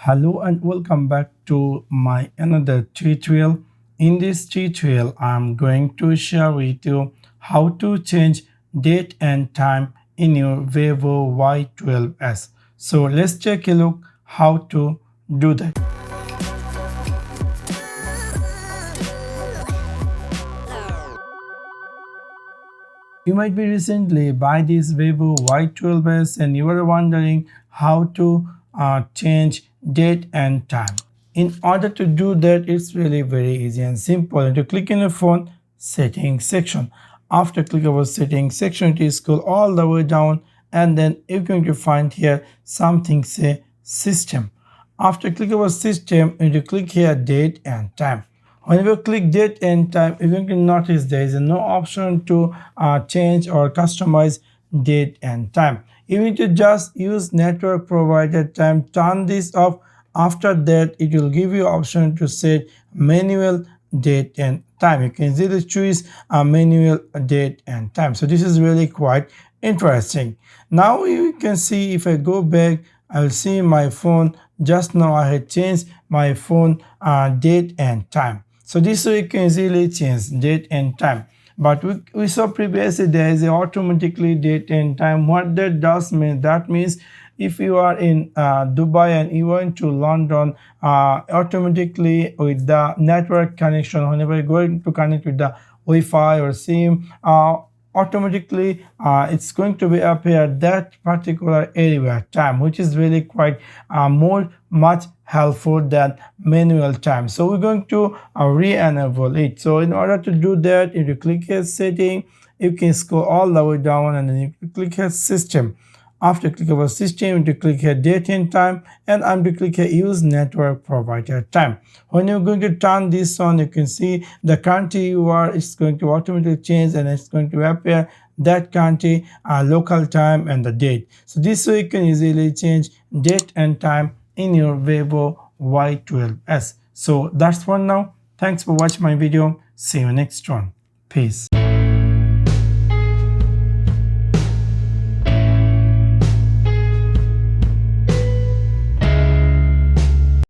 Hello and welcome back to my another tutorial. In this tutorial, I'm going to share with you how to change date and time in your Vivo Y12s. So let's take a look how to do that. You might be recently buy this Vivo Y12s and you are wondering how to change date and time. In order to do that, it's really very easy and simple. And to click in the phone settings section. After click over settings section, it is scroll all the way down and then you're going to find here something say system. After click over system, you need to click here date and time. Whenever you click date and time, you're going to notice there is no option to change or customize date and time. You need to just use network provider time, turn this off. After that, it will give you option to set manual date and time. You can easily choose a manual date and time. So this is really quite interesting. Now you can see if I go back, I'll see my phone. Just now I had changed my phone date and time. So this way you can easily change date and time. But we saw previously there is a automatically date and time. What that does mean, that means if you are in Dubai and you went to London, automatically with the network connection, whenever you're going to connect with the Wi-Fi or SIM, automatically it's going to be appear that particular area time, which is really quite much helpful than manual time. So we're going to re-enable it. So in order to do that, if you click here setting, you can scroll all the way down and then you click here system. After click over system, you click here date and time, and I'm to click here use network provider time. When you're going to turn this on, you can see the country you are, it's going to automatically change and it's going to appear that country, local time and the date. So this way you can easily change date and time in your Vivo Y12s. So that's one now. Thanks for watching my video. See you next one. Peace.